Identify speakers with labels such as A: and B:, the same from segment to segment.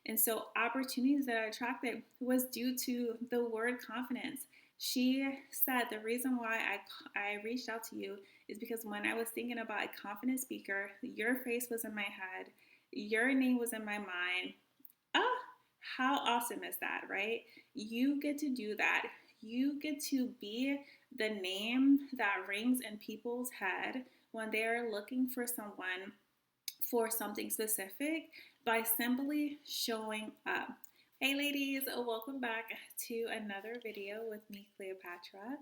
A: And so opportunities that I attracted was due to the word confidence. She said the reason why I reached out to you is because when I was thinking about a confident speaker, your face was in my head, your name was in my mind. Ah, how awesome is that, right? You get to do that. You get to be the name that rings in people's head when they're looking for someone for something specific by simply showing up. Hey ladies, welcome back to another video with me, Cleopatra.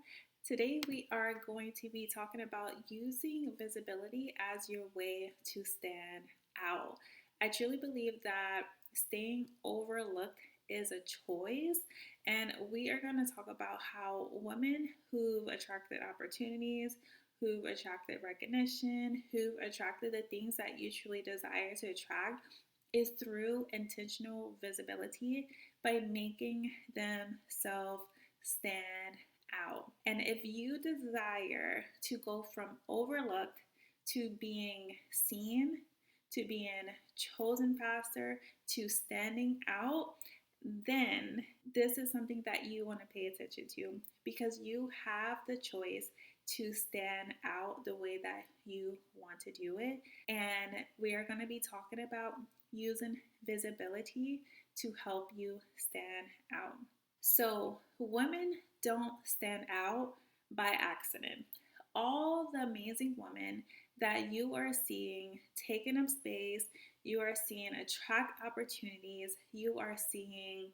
A: Today we are going to be talking about using visibility as your way to stand out. I truly believe that staying overlooked is a choice, and we are going to talk about how women who've attracted opportunities, who've attracted recognition, who've attracted the things that you truly desire to attract, is through intentional visibility by making themselves stand out. And if you desire to go from overlooked to being seen, to being chosen faster, to standing out, then this is something that you want to pay attention to, because you have the choice to stand out the way that you want to do it. And we are going to be talking about using visibility to help you stand out. So, women don't stand out by accident. All the amazing women that you are seeing taking up space, you are seeing attract opportunities, you are seeing,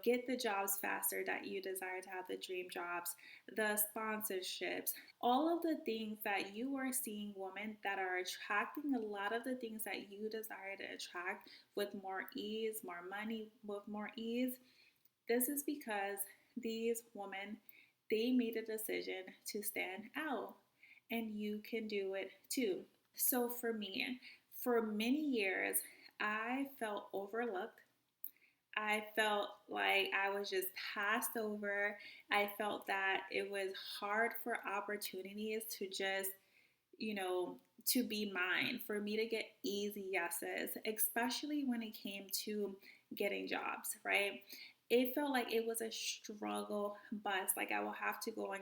A: get the jobs faster that you desire to have, the dream jobs, the sponsorships, all of the things that you are seeing, women that are attracting a lot of the things that you desire to attract with more ease, more money, with more ease. This is because these women, they made a decision to stand out, and you can do it too. So for me, for many years, I felt overlooked. I felt like I was just passed over. I felt that it was hard for opportunities to just, to be mine, for me to get easy yeses, especially when it came to getting jobs, right? It felt like it was a struggle bus. Like I will have to go on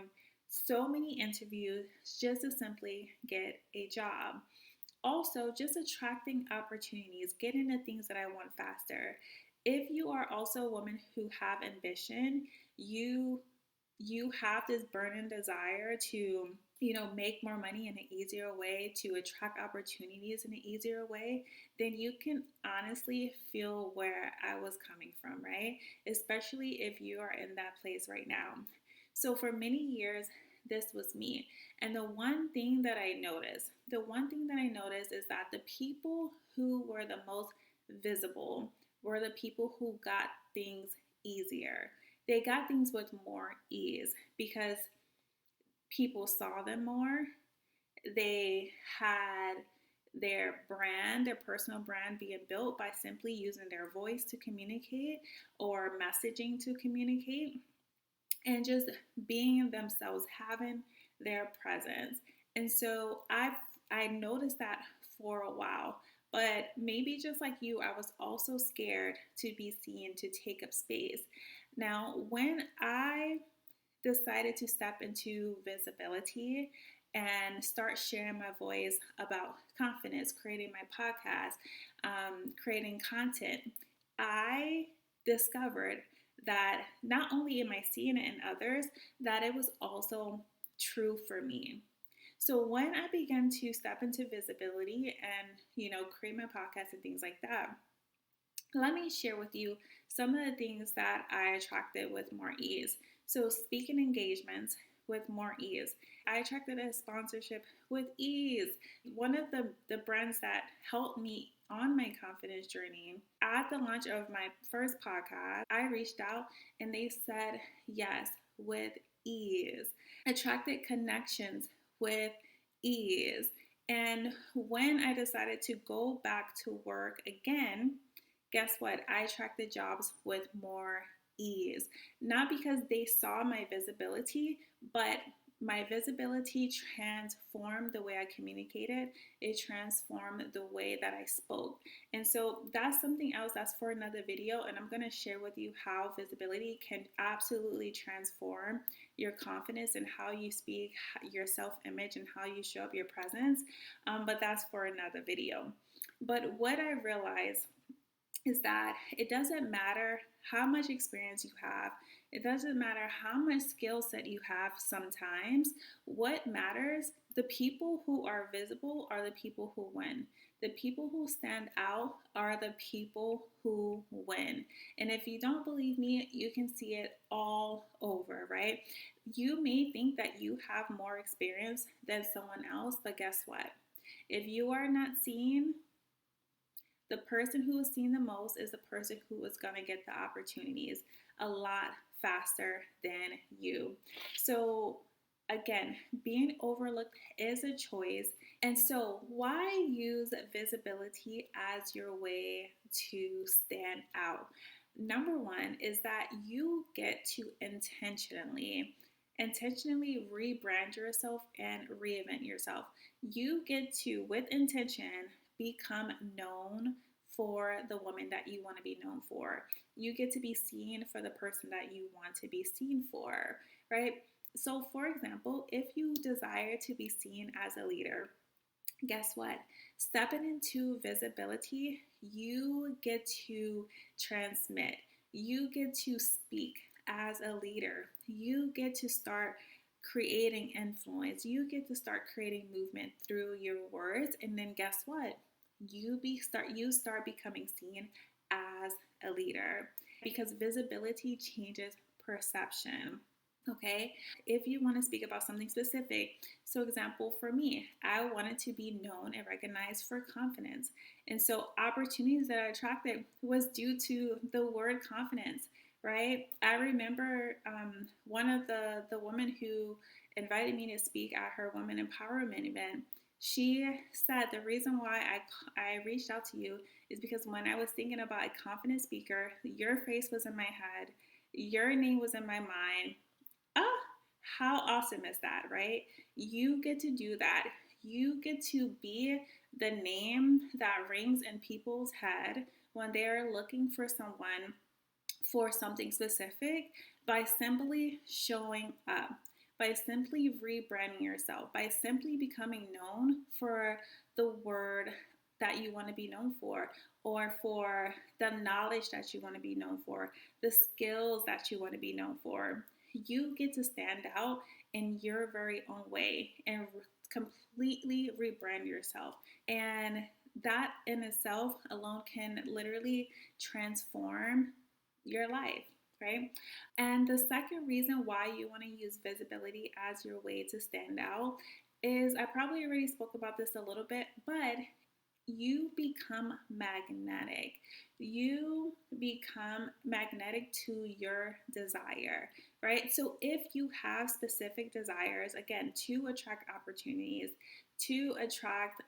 A: so many interviews just to simply get a job. Also, just attracting opportunities, getting the things that I want faster. If you are also a woman who have ambition, you have this burning desire to, make more money in an easier way, to attract opportunities in an easier way, then you can honestly feel where I was coming from, right? Especially if you are in that place right now. So for many years, this was me. And the one thing that I noticed is that the people who were the most visible were the people who got things easier. They got things with more ease because people saw them more. They had their personal brand being built by simply using their voice to communicate or messaging to communicate, and just being themselves, having their presence. And so I noticed that for a while. But maybe just like you, I was also scared to be seen, to take up space. Now, when I decided to step into visibility and start sharing my voice about confidence, creating my podcast, creating content, I discovered that not only am I seeing it in others, that it was also true for me. So when I began to step into visibility and, create my podcast and things like that, let me share with you some of the things that I attracted with more ease. So speaking engagements with more ease. I attracted a sponsorship with ease. One of the brands that helped me on my confidence journey, at the launch of my first podcast, I reached out and they said yes with ease. Attracted connections with ease. And when I decided to go back to work again, guess what? I attracted jobs with more ease. Not because they saw my visibility, but My visibility transformed the way I communicated. It transformed the way that I spoke. And so that's something else that's for another video. And I'm going to share with you how visibility can absolutely transform your confidence and how you speak, your self image, and how you show up your presence. But that's for another video. But what I realized is that it doesn't matter how much experience you have. It doesn't matter how much skill set you have sometimes. What matters, the people who are visible are the people who win. The people who stand out are the people who win. And if you don't believe me, you can see it all over, right? You may think that you have more experience than someone else, but guess what? If you are not seen, the person who is seen the most is the person who is going to get the opportunities a lot faster than you. So, again, being overlooked is a choice. And so, why use visibility as your way to stand out? Number one is that you get to intentionally rebrand yourself and reinvent yourself. You get to, with intention, become known for the woman that you want to be known for. You get to be seen for the person that you want to be seen for, right? So, for example, if you desire to be seen as a leader, guess what? Stepping into visibility, you get to transmit, you get to speak as a leader, you get to start creating influence, you get to start creating movement through your words, and then guess what? You start becoming seen as a leader because visibility changes perception. Okay, if you want to speak about something specific, so example for me, I wanted to be known and recognized for confidence, and so opportunities that I attracted was due to the word confidence, right? I remember one of the women who invited me to speak at her women empowerment event. She said the reason why I reached out to you is because when I was thinking about a confident speaker, your face was in my head, your name was in my mind. Ah, how awesome is that, right? You get to do that. You get to be the name that rings in people's head when they're looking for someone for something specific by simply showing up, by simply rebranding yourself, by simply becoming known for the word that you want to be known for, or for the knowledge that you want to be known for, the skills that you want to be known for. You get to stand out in your very own way and completely rebrand yourself. And that in itself alone can literally transform your life, right? And the second reason why you want to use visibility as your way to stand out is I probably already spoke about this a little bit, but you become magnetic. You become magnetic to your desire, right? So if you have specific desires, again, to attract opportunities, to attract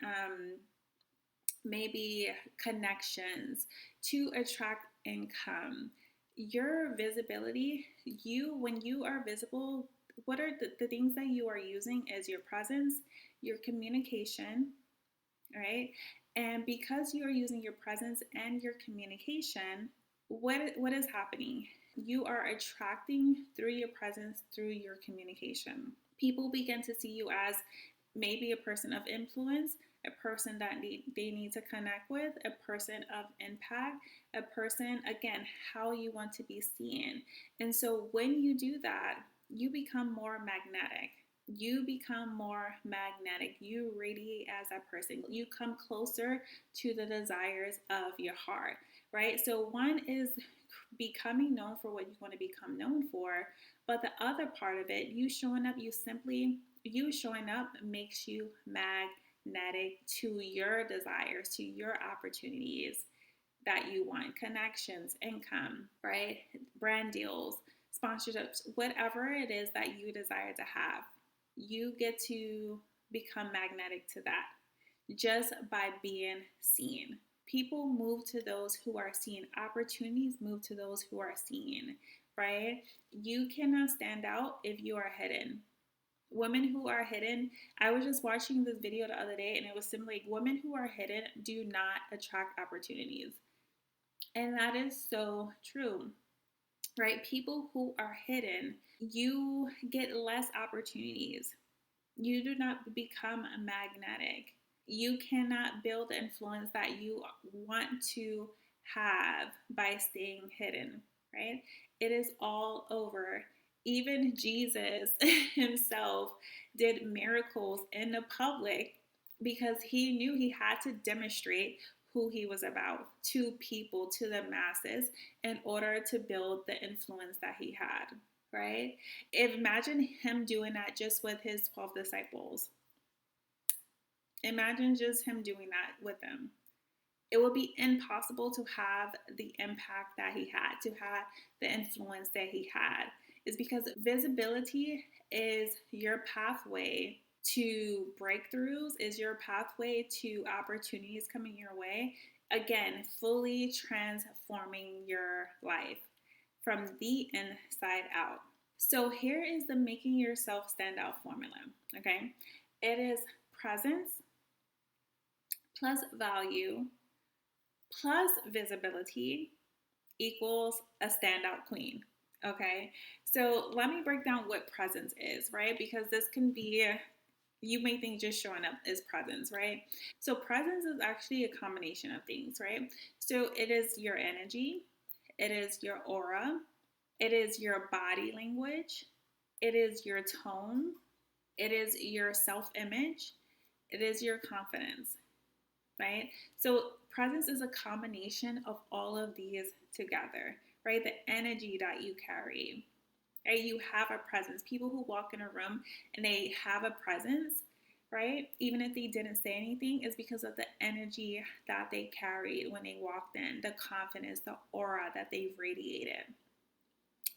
A: maybe connections, to attract income, your visibility, when you are visible, what are the things that you are using is your presence, your communication, right? And because you are using your presence and your communication, what is happening? You are attracting through your presence, through your communication. People begin to see you as maybe a person of influence, a person that they need to connect with, a person of impact, a person, again, how you want to be seen. And so when you do that, you become more magnetic. You become more magnetic. You radiate as that person. You come closer to the desires of your heart, right? So one is becoming known for what you want to become known for, but the other part of it, you showing up makes you magnetic to your desires, to your opportunities that you want, connections, income, right? Brand deals, sponsorships, whatever it is that you desire to have, you get to become magnetic to that just by being seen. People move to those who are seen. Opportunities move to those who are seen, right? You cannot stand out if you are hidden. Women who are hidden, I was just watching this video the other day and it was simply like, women who are hidden do not attract opportunities. And that is so true, right? People who are hidden, you get less opportunities. You do not become magnetic. You cannot build the influence that you want to have by staying hidden, right? It is all over. Even Jesus himself did miracles in the public because he knew he had to demonstrate who he was about to people, to the masses, in order to build the influence that he had, right? Imagine him doing that just with his 12 disciples. Imagine just him doing that with them. It would be impossible to have the impact that he had, to have the influence that he had. Is because visibility is your pathway to breakthroughs, is your pathway to opportunities coming your way. Again, fully transforming your life from the inside out. So here is the making yourself stand out formula, okay? It is presence plus value plus visibility equals a standout queen, okay? So let me break down what presence is, right? Because this can be, you may think just showing up is presence, right? So presence is actually a combination of things, right? So it is your energy, it is your aura, it is your body language, it is your tone, it is your self image, it is your confidence, right? So, presence is a combination of all of these together, right? The energy that you carry, right? You have a presence. People who walk in a room and they have a presence, right? Even if they didn't say anything, is because of the energy that they carried when they walked in, the confidence, the aura that they radiated,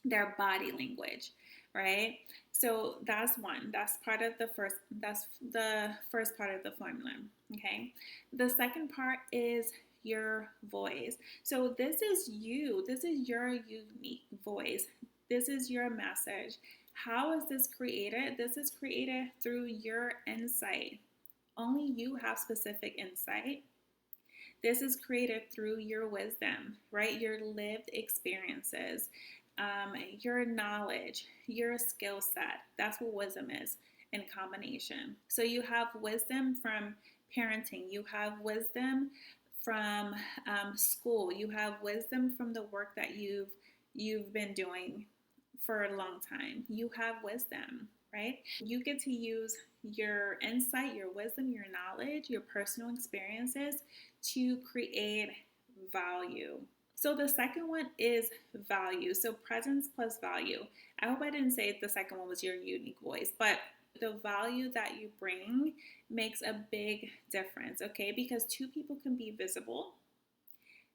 A: their body language, right? So that's one. That's part of the first. That's the first part of the formula. Okay. The second part is your voice. So this is you. This is your unique voice. This is your message. How is this created? This is created through your insight. Only you have specific insight. This is created through your wisdom, right? Your lived experiences, your knowledge, your skill set. That's what wisdom is in combination. So you have wisdom from parenting, you have wisdom from school, you have wisdom from the work that you've been doing for a long time. You have wisdom, right? You get to use your insight, your wisdom, your knowledge, your personal experiences to create value. So the second one is value. So presence plus value. I hope I didn't say the second one was your unique voice, but the value that you bring makes a big difference, okay? Because two people can be visible.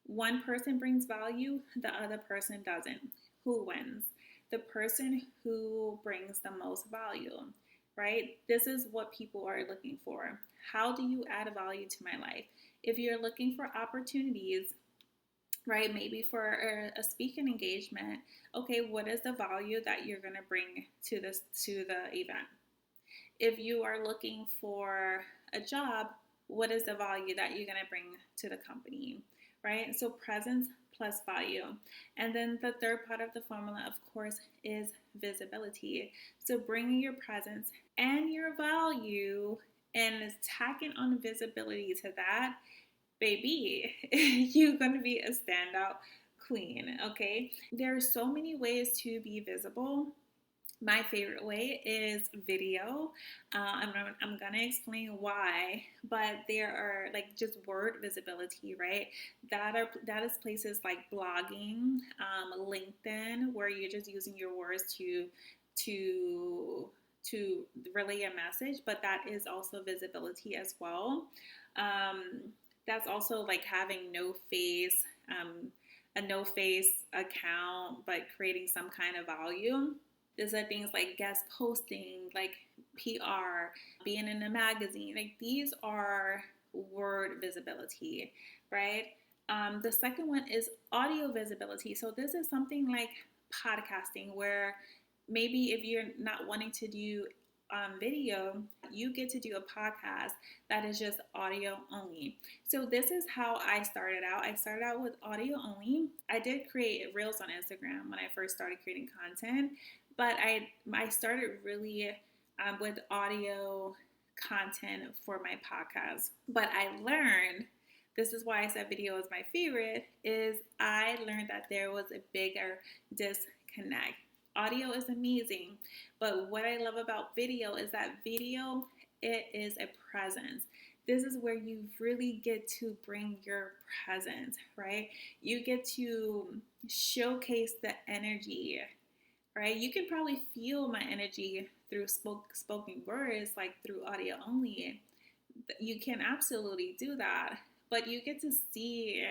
A: One person brings value, the other person doesn't. Who wins? The person who brings the most value, right? This is what people are looking for. How do you add value to my life? If you're looking for opportunities, right, maybe for a speaking engagement, okay, what is the value that you're going to bring to the event? If you are looking for a job, what is the value that you're going to bring to the company, right? So presence plus value. And then the third part of the formula, of course, is visibility. So bringing your presence and your value and tacking on visibility to that, baby, you're going to be a standout queen, okay? There are so many ways to be visible. My favorite way is video. I'm gonna explain why, but there are like just word visibility, right? That is places like blogging, LinkedIn, where you're just using your words to to relay a message, but that is also visibility as well. That's also like having no face, a no face account, but creating some kind of value. These are things like guest posting, like PR, being in a magazine. Like these are word visibility, right? The second one is audio visibility. So this is something like podcasting, where maybe if you're not wanting to do video, you get to do a podcast that is just audio only. So this is how I started out. I started out with audio only. I did create reels on Instagram when I first started creating content, but I started really with audio content for my podcast. But I learned, this is why I said video is my favorite, is I learned that there was a bigger disconnect. Audio is amazing, but what I love about video is that video, it is a presence. This is where you really get to bring your presence, right? You get to showcase the energy, right? You can probably feel my energy through spoken words, like through audio only. You can absolutely do that, but you get to see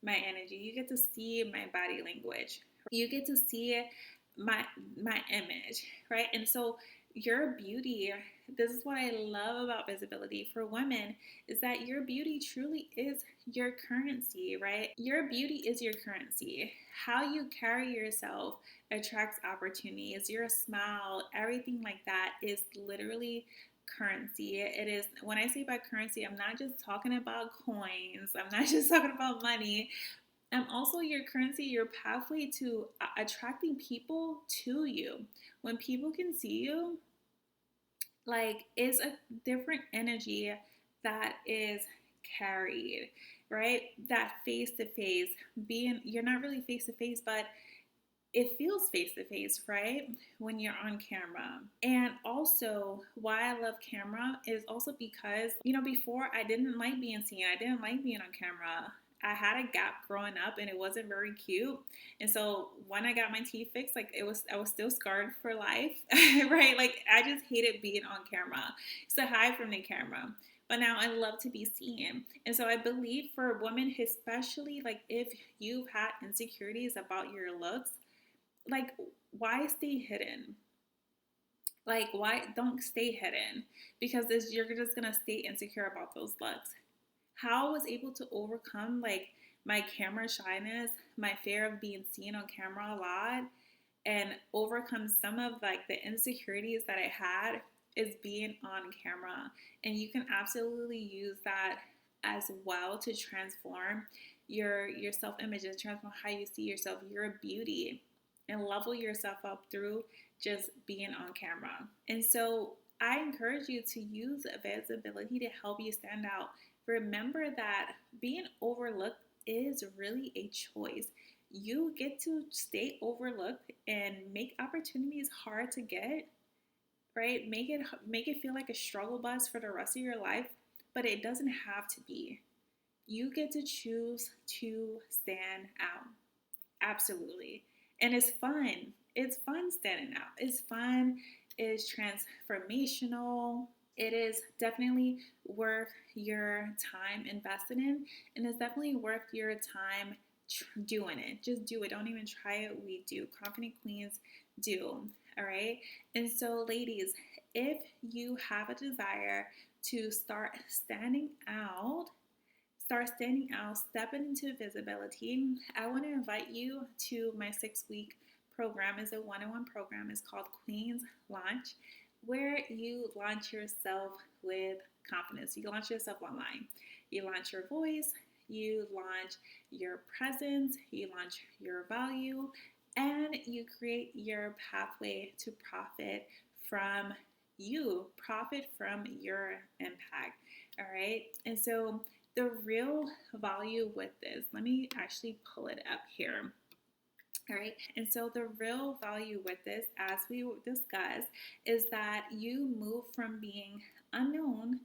A: my energy. You get to see my body language. You get to see my image, right? And so your beauty, this is what I love about visibility for women, is that your beauty truly is your currency, right? Your beauty is your currency. How you carry yourself attracts opportunities. Your smile, everything like that is literally currency. It is, when I say about currency, I'm not just talking about coins. I'm not just talking about money. And also your currency, your pathway to attracting people to you. When people can see you, like, it's a different energy that is carried, right? That face to face, being, you're not really face to face, but it feels face to face, right? When you're on camera. And also, why I love camera is also because, before I didn't like being seen, I didn't like being on camera. I had a gap growing up and it wasn't very cute. And so when I got my teeth fixed, like I was still scarred for life, right? Like I just hated being on camera. So hide from the camera. But now I love to be seen. And so I believe for women, especially like if you've had insecurities about your looks, like why stay hidden? Like why don't stay hidden? Because you're just gonna stay insecure about those looks. How I was able to overcome like my camera shyness, my fear of being seen on camera a lot, and overcome some of like the insecurities that I had is being on camera. And you can absolutely use that as well to transform your self-image and transform how you see yourself, your beauty, and level yourself up through just being on camera. And so I encourage you to use visibility to help you stand out. Remember that being overlooked is really a choice. You get to stay overlooked and make opportunities hard to get, right? Make it feel like a struggle bus for the rest of your life, but it doesn't have to be. You get to choose to stand out. Absolutely. And it's fun. It's fun standing out. It's fun. It's transformational. It is definitely worth your time invested in, and it's definitely worth your time doing it. Just do it. Don't even try it. We do. Confident queens do. All right. And so, ladies, if you have a desire to start standing out, step into visibility, I want to invite you to my 6-week program. It's a one-on-one program. It's called Queens Launch, where you launch yourself with confidence. You launch yourself online. You launch your voice, you launch your presence, you launch your value, and you create your pathway to profit from you, profit from your impact. All right. And so the real value with this, let me actually pull it up here. All right. And so the real value with this, as we discussed, is that you move from being unknown,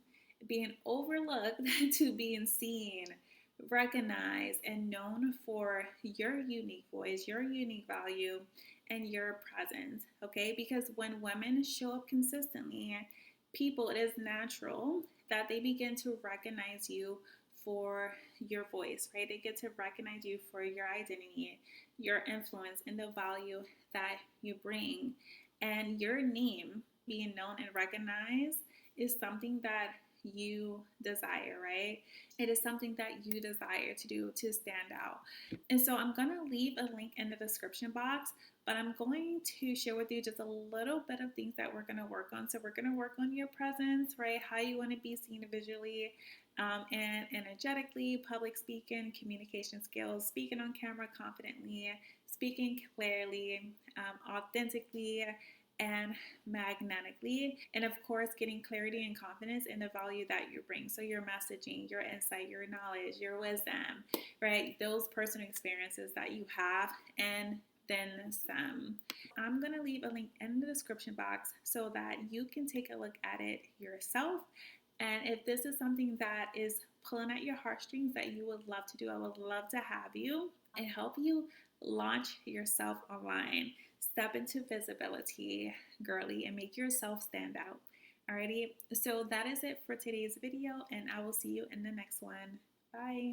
A: being overlooked, to being seen, recognized, and known for your unique voice, your unique value, and your presence. Okay. Because when women show up consistently, people, it is natural that they begin to recognize you for your voice, right? They get to recognize you for your identity, your influence, and the value that you bring. And your name being known and recognized is something that you desire, right? It is something that you desire to do to stand out. And so I'm going to leave a link in the description box, but I'm going to share with you just a little bit of things that we're going to work on. So we're going to work on your presence, right? How you want to be seen visually, and energetically, public speaking, communication skills, speaking on camera confidently, speaking clearly, authentically, and magnetically. And of course, getting clarity and confidence in the value that you bring. So, your messaging, your insight, your knowledge, your wisdom, right? Those personal experiences that you have, and then some. I'm going to leave a link in the description box so that you can take a look at it yourself. And if this is something that is pulling at your heartstrings that you would love to do, I would love to have you and help you launch yourself online. Step into visibility, girly, and make yourself stand out. Alrighty, so that is it for today's video, and I will see you in the next one. Bye.